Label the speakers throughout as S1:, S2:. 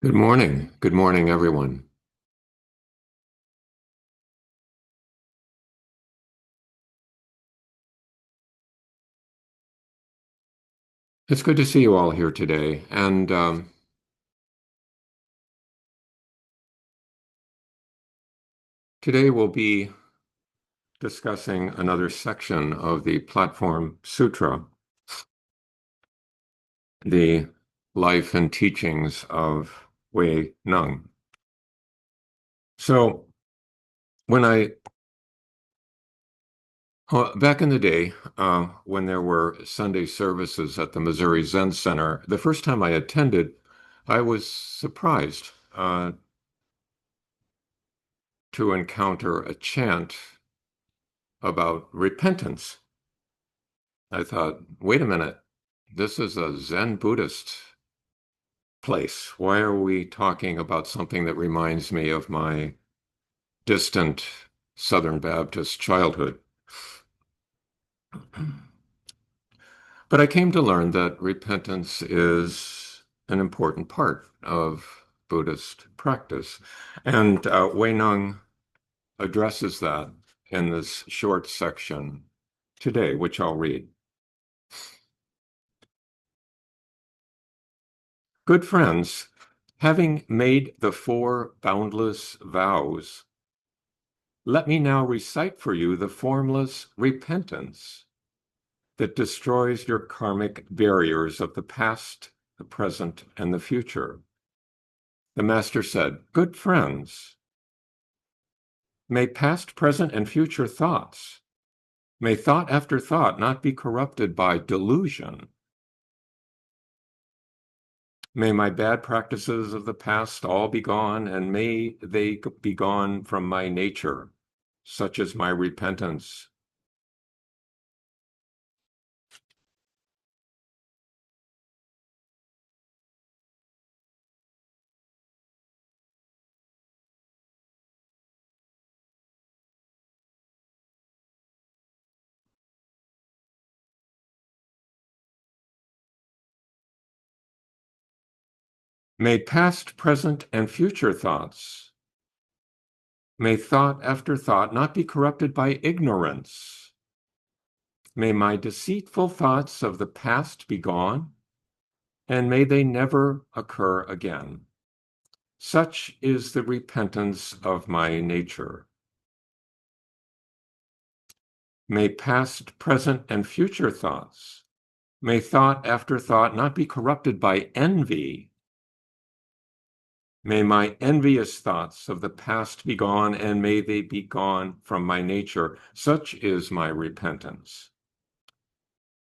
S1: Good morning. Good morning, everyone. It's good to see you all here today. And today we'll be discussing another section of the Platform Sutra, the life and teachings of Wei Neng. So when back in the day, when there were Sunday services at the Missouri Zen Center, the first time I attended, I was surprised to encounter a chant about repentance. I thought, wait a minute, this is a Zen Buddhist place. Why are we talking about something that reminds me of my distant Southern Baptist childhood? But I came to learn that repentance is an important part of Buddhist practice. And Wei Neng addresses that in this short section today, which I'll read. Good friends, having made the four boundless vows, let me now recite for you the formless repentance that destroys your karmic barriers of the past, the present, and the future. The Master said, good friends, may past, present, and future thoughts, may thought after thought not be corrupted by delusion. May my bad practices of the past all be gone, and may they be gone from my nature, such as my repentance. May past, present, and future thoughts, may thought after thought not be corrupted by ignorance. May my deceitful thoughts of the past be gone, and may they never occur again. Such is the repentance of my nature. May past, present, and future thoughts, may thought after thought not be corrupted by envy. May my envious thoughts of the past be gone, and may they be gone from my nature. Such is my repentance.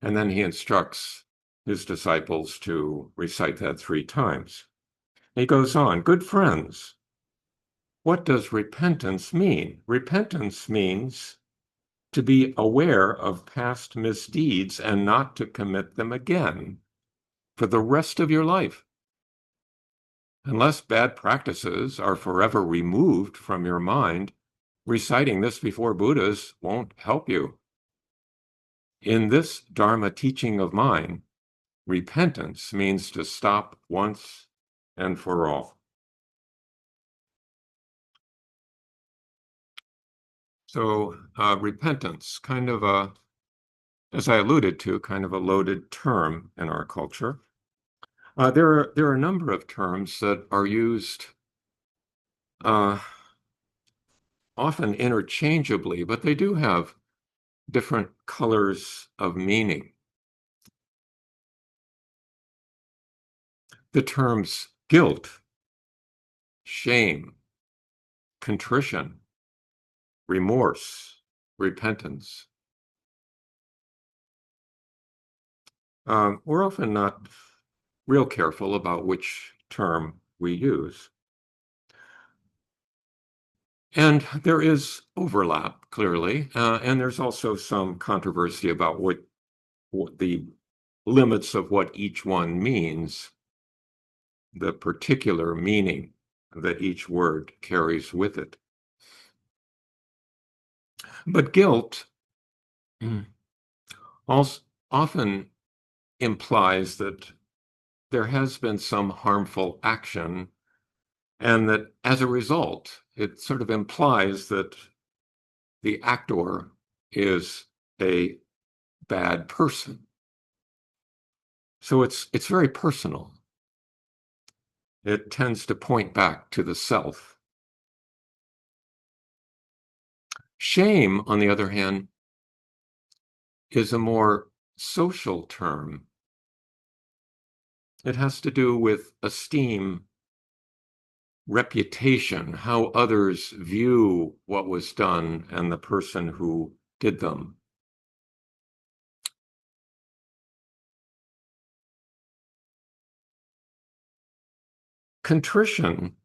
S1: And then he instructs his disciples to recite that 3 times. He goes on, good friends, what does repentance mean? Repentance means to be aware of past misdeeds and not to commit them again for the rest of your life. Unless bad practices are forever removed from your mind, reciting this before Buddhas won't help you. In this Dharma teaching of mine, repentance means to stop once and for all. So, repentance, kind of as I alluded to, kind of a loaded term in our culture. There are a number of terms that are used uh, often interchangeably, but they do have different colors of meaning. The terms guilt, shame, contrition, remorse, repentance. We're often not real careful about which term we use. And there is overlap, clearly, and there's also some controversy about what the limits of what each one means, the particular meaning that each word carries with it. But guilt also often implies that there has been some harmful action, and that as a result, it sort of implies that the actor is a bad person. So it's very personal. It tends to point back to the self. Shame, on the other hand, is a more social term. It has to do with esteem, reputation, how others view what was done and the person who did them. Contrition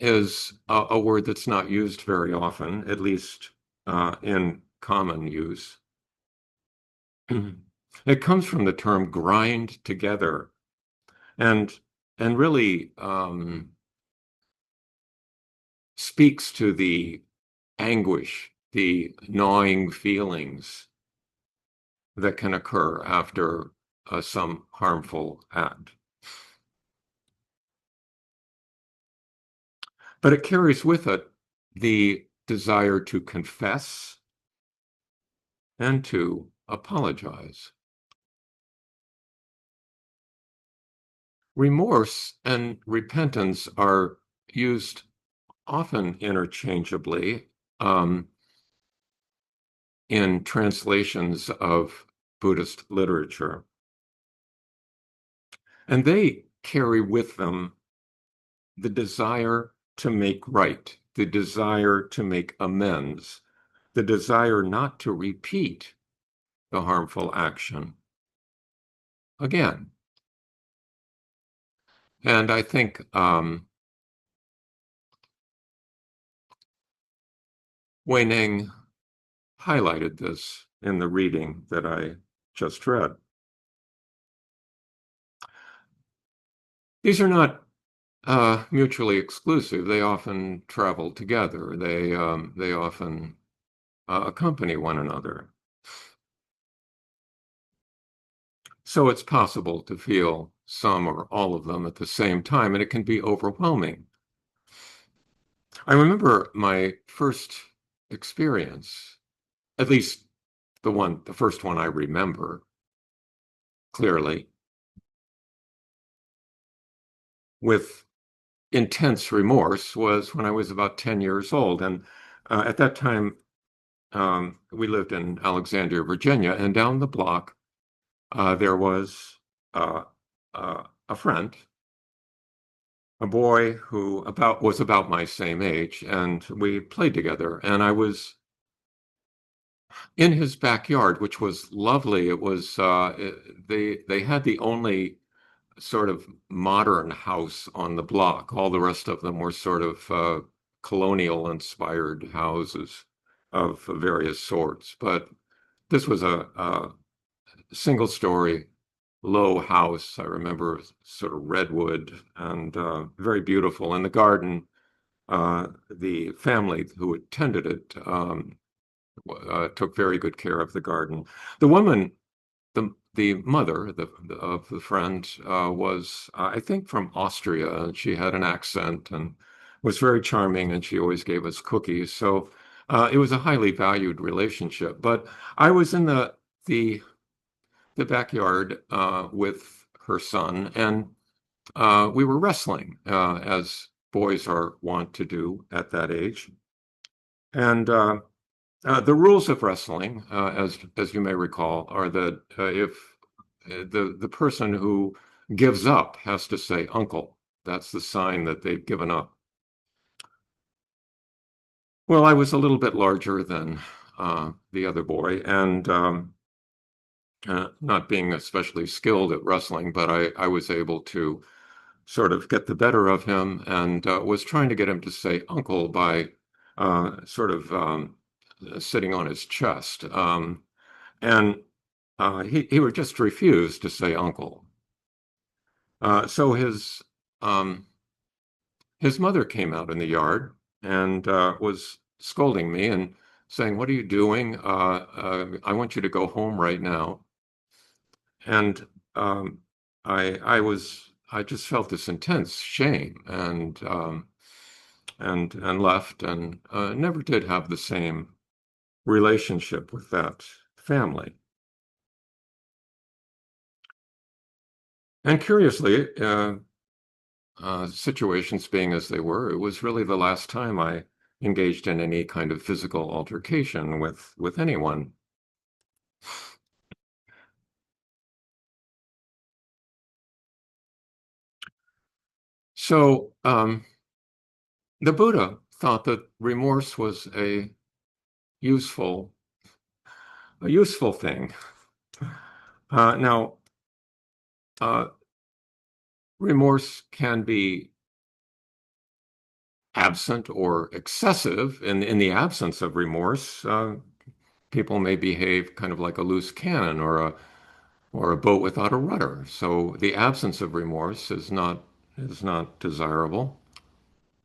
S1: is a word that's not used very often, at least in common use. It comes from the term grind together, and really speaks to the anguish, the gnawing feelings that can occur after some harmful act. But it carries with it the desire to confess and to apologize. Remorse and repentance are used often interchangeably in translations of Buddhist literature. And they carry with them the desire to make right, the desire to make amends, the desire not to repeat the harmful action again. And I think Wei Ning highlighted this in the reading that I just read. These are not mutually exclusive. They often travel together. They often accompany one another. So it's possible to feel some or all of them at the same time, and it can be overwhelming. I remember my first experience, at least the first one I remember clearly, with intense remorse was when I was about 10 years old. And at that time, we lived in Alexandria, Virginia, and down the block, there was a friend, a boy who was about my same age, and we played together. And I was in his backyard, which was lovely. It was they had the only sort of modern house on the block. All the rest of them were sort of colonial inspired houses of various sorts. But this was a single story, low house. I remember sort of redwood and very beautiful. In the garden, the family who attended it took very good care of the garden. The woman, the mother of the friend was, I think, from Austria, and she had an accent and was very charming, and she always gave us cookies. So it was a highly valued relationship. But I was in the backyard with her son, and we were wrestling, as boys are wont to do at that age. And the rules of wrestling, as you may recall, are that if the person who gives up has to say uncle, that's the sign that they've given up. Well, I was a little bit larger than the other boy, and not being especially skilled at wrestling, but I was able to sort of get the better of him and was trying to get him to say uncle by sort of sitting on his chest. And he would just refuse to say uncle. So his mother came out in the yard and was scolding me and saying, "What are you doing? I want you to go home right now." And I was I just felt this intense shame and left and never did have the same relationship with that family. And curiously, situations being as they were, it was really the last time I engaged in any kind of physical altercation with anyone. So the Buddha thought that remorse was useful, a useful thing. Now, uh, remorse can be absent or excessive. In the absence of remorse, people may behave kind of like a loose cannon or a boat without a rudder. So the absence of remorse is not desirable.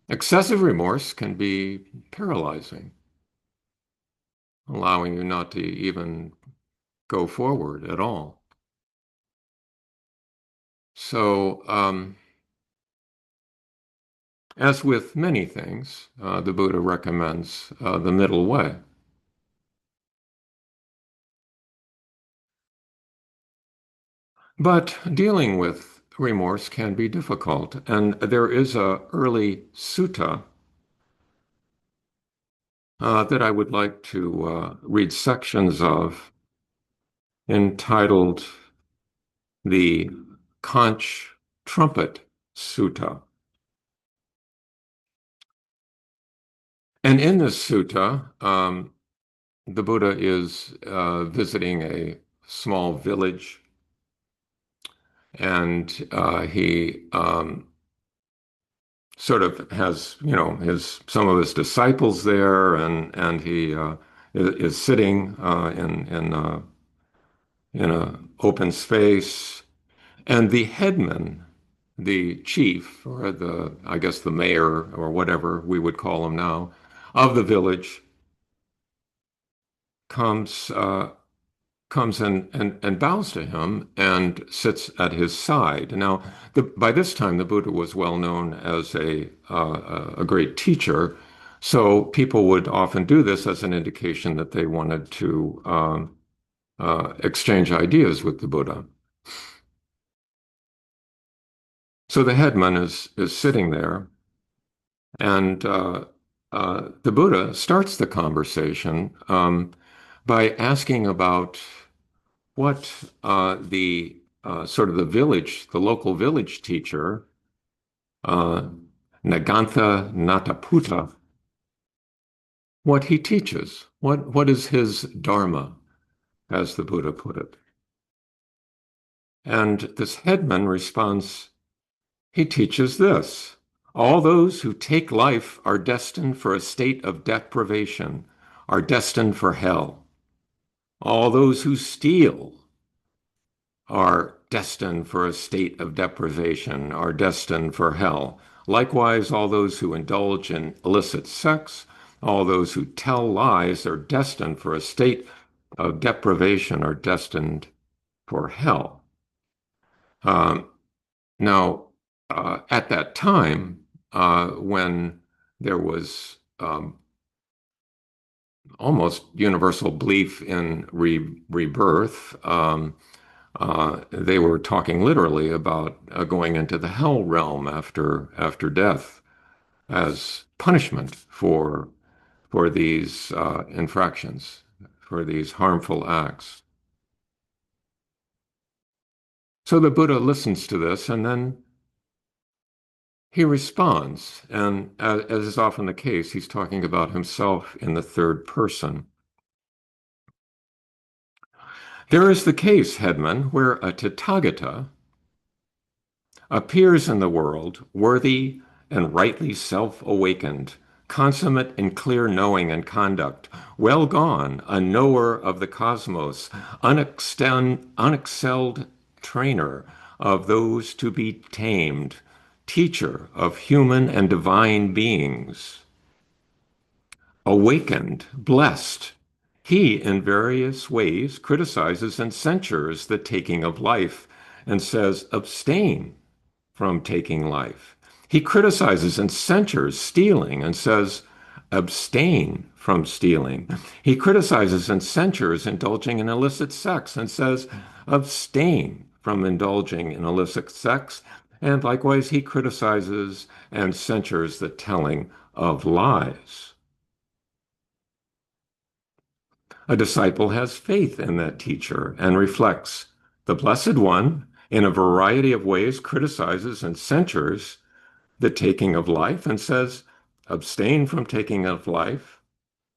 S1: Excessive remorse can be paralyzing, allowing you not to even go forward at all. So, as with many things, the Buddha recommends the middle way. But dealing with remorse can be difficult, and there is a early sutta that I would like to read sections of, entitled the Conch Trumpet Sutta. And in this sutta, the Buddha is visiting a small village, and he sort of has, his some of his disciples there, and he is sitting in a open space, and the headman, the chief, or I guess the mayor, or whatever we would call him now, of the village, comes comes and bows to him and sits at his side. Now, by this time, the Buddha was well known as a great teacher, so people would often do this as an indication that they wanted to exchange ideas with the Buddha. So the headman is sitting there, and the Buddha starts the conversation by asking about what the sort of the local village teacher, uh, Nagantha Nataputta, what he teaches. What is his dharma, as the Buddha put it? And this headman responds, he teaches this. All those who take life are destined for a state of deprivation, are destined for hell. All those who steal are destined for a state of deprivation, are destined for hell. Likewise, all those who indulge in illicit sex, all those who tell lies are destined for a state of deprivation, are destined for hell. Um, Now, at that time, when there was almost universal belief in rebirth, they were talking literally about going into the hell realm after death as punishment for these infractions, for these harmful acts. So the Buddha listens to this, and then he responds, and as is often the case, he's talking about himself in the third person. There is the case, headman, where a Tathagata appears in the world worthy and rightly self-awakened, consummate in clear knowing and conduct, well gone, a knower of the cosmos, unexcelled trainer of those to be tamed, teacher of human and divine beings, awakened, blessed. He, in various ways, criticizes and censures the taking of life and says, abstain from taking life. He criticizes and censures stealing and says, abstain from stealing. He criticizes and censures indulging in illicit sex and says, abstain from indulging in illicit sex. And likewise, he criticizes and censures the telling of lies. A disciple has faith in that teacher and reflects. The Blessed One, in a variety of ways, criticizes and censures the taking of life and says, abstain from taking of life.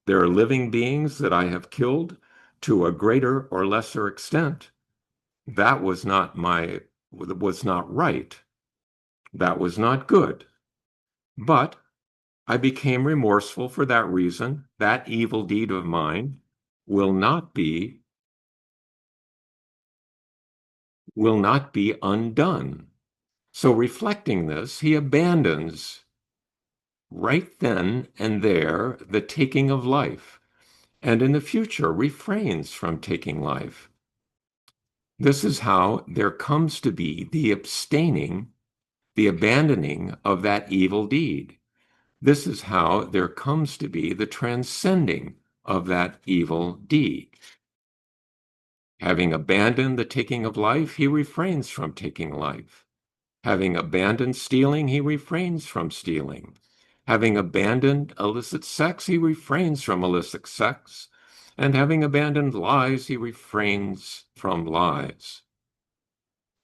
S1: There are living beings that I have killed to a greater or lesser extent. That was not right. That was not good. But I became remorseful for that reason. That evil deed of mine will not be undone. So reflecting this, he abandons right then and there the taking of life, and in the future refrains from taking life. This is how there comes to be the abstaining, the abandoning of that evil deed. This is how there comes to be the transcending of that evil deed. Having abandoned the taking of life, he refrains from taking life. Having abandoned stealing, he refrains from stealing. Having abandoned illicit sex, he refrains from illicit sex. And having abandoned lies, he refrains from lies.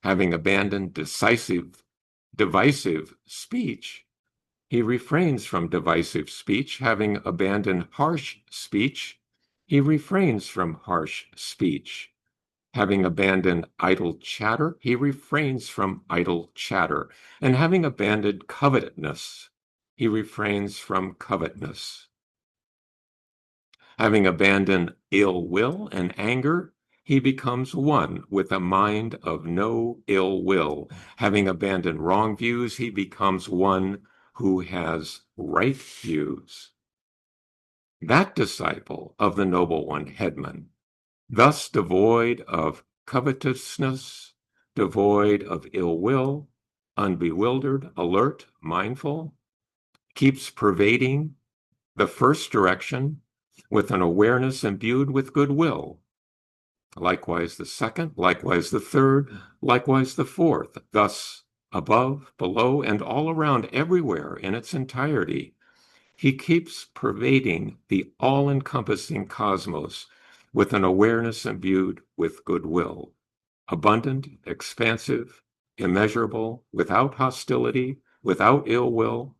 S1: Having abandoned divisive speech, he refrains from divisive speech. Having abandoned harsh speech, he refrains from harsh speech. Having abandoned idle chatter, he refrains from idle chatter. And having abandoned covetousness, he refrains from covetousness. Having abandoned ill will and anger, he becomes one with a mind of no ill will. Having abandoned wrong views, he becomes one who has right views. That disciple of the Noble One, Headman, thus devoid of covetousness, devoid of ill will, unbewildered, alert, mindful, keeps pervading the first direction with an awareness imbued with goodwill. Likewise the second, likewise the third, likewise the fourth, thus above, below, and all around everywhere in its entirety. He keeps pervading the all-encompassing cosmos with an awareness imbued with goodwill, abundant, expansive, immeasurable, without hostility, without ill will,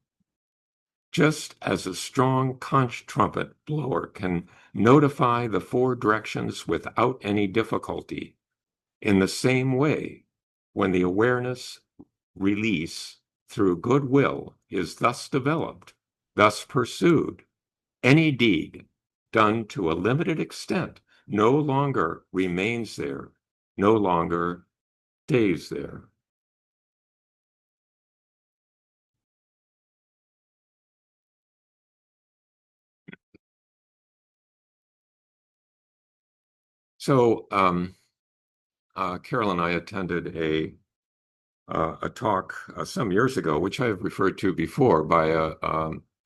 S1: just as a strong conch trumpet blower can notify the four directions without any difficulty. In the same way, when the awareness release through goodwill is thus developed, thus pursued, any deed done to a limited extent no longer remains there, no longer stays there. So Carol and I attended a talk some years ago, which I've referred to before, by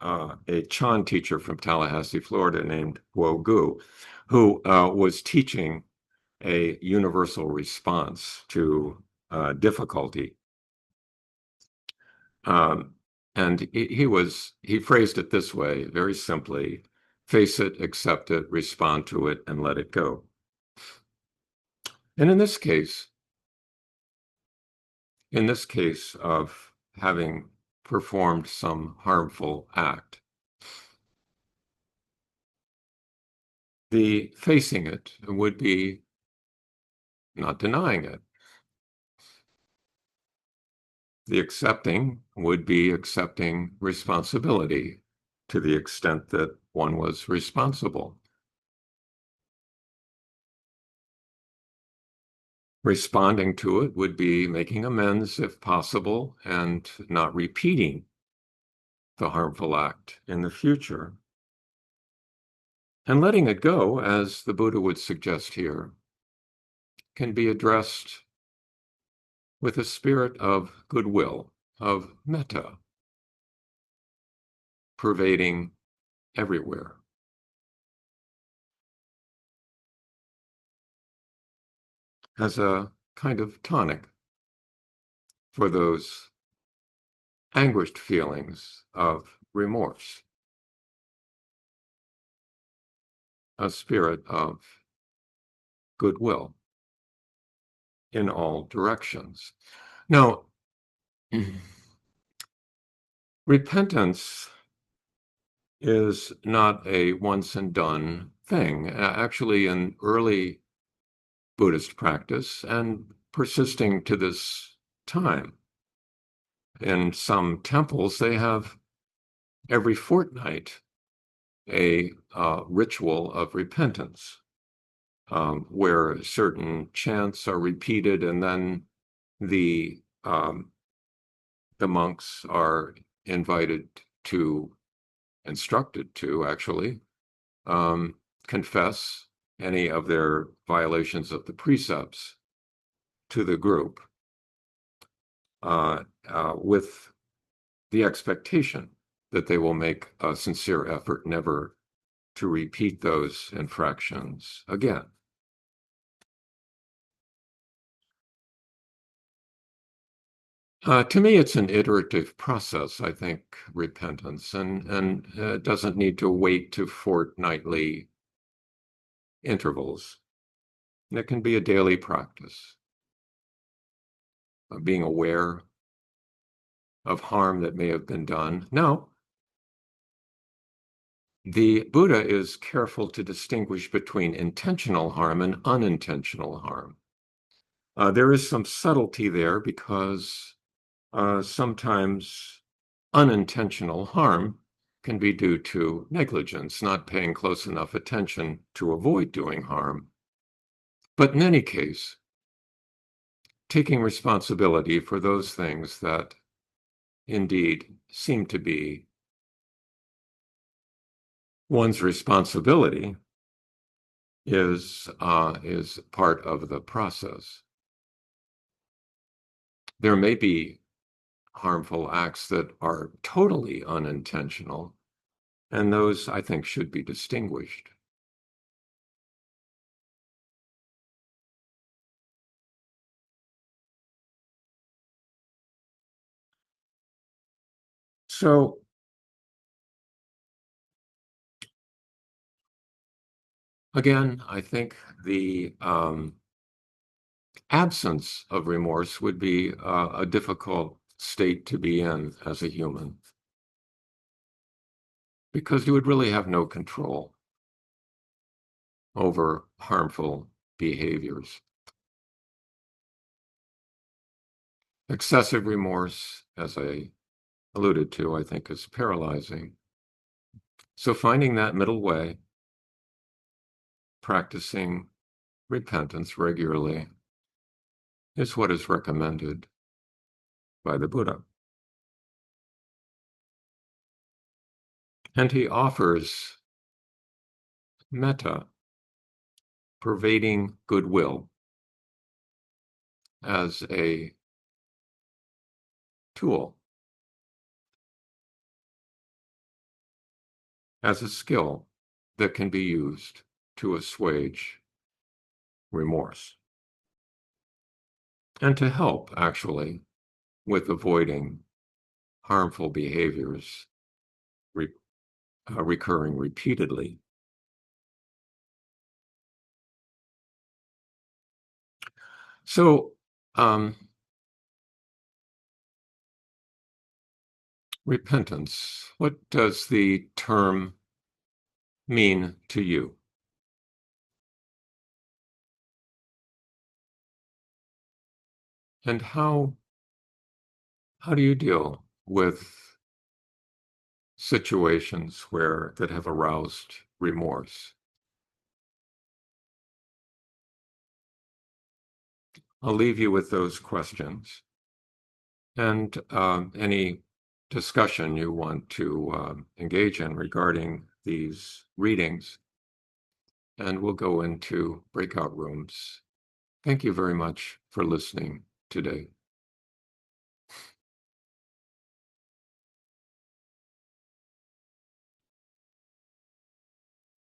S1: a Chan teacher from Tallahassee, Florida, named Guo Gu, who was teaching a universal response to difficulty. And he phrased it this way, very simply: face it, accept it, respond to it, and let it go. And in this case of having performed some harmful act, the facing it would be not denying it. The accepting would be accepting responsibility to the extent that one was responsible. Responding to it would be making amends if possible and not repeating the harmful act in the future. And letting it go, as the Buddha would suggest here, can be addressed with a spirit of goodwill, of metta, pervading everywhere. As a kind of tonic for those anguished feelings of remorse, a spirit of goodwill in all directions. Now, repentance is not a once and done thing. Actually, in early Buddhist practice and persisting to this time, in some temples, they have every fortnight a ritual of repentance, where certain chants are repeated, and then the um, the monks are invited to, instructed to actually um, confess any of their violations of the precepts to the group, with the expectation that they will make a sincere effort never to repeat those infractions again. To me, it's an iterative process, I think, repentance, and doesn't need to wait to fortnightly intervals. It can be a daily practice of being aware of harm that may have been done. Now, the Buddha is careful to distinguish between intentional harm and unintentional harm. There is some subtlety there because sometimes unintentional harm can be due to negligence, not paying close enough attention to avoid doing harm. But in any case, taking responsibility for those things that indeed seem to be one's responsibility is part of the process. There may be harmful acts that are totally unintentional, and those, I think, should be distinguished. So, again, I think the absence of remorse would be a difficult state to be in as a human, because you would really have no control over harmful behaviors. Excessive remorse, as I alluded to, I think is paralyzing. So finding that middle way, practicing repentance regularly, is what is recommended by the Buddha. And he offers metta, pervading goodwill, as a tool, as a skill that can be used to assuage remorse and to help actually with avoiding harmful behaviors recurring repeatedly. So, repentance, what does the term mean to you? And how do you deal with situations that have aroused remorse? I'll leave you with those questions and any discussion you want to engage in regarding these readings, and we'll go into breakout rooms. Thank you very much for listening today.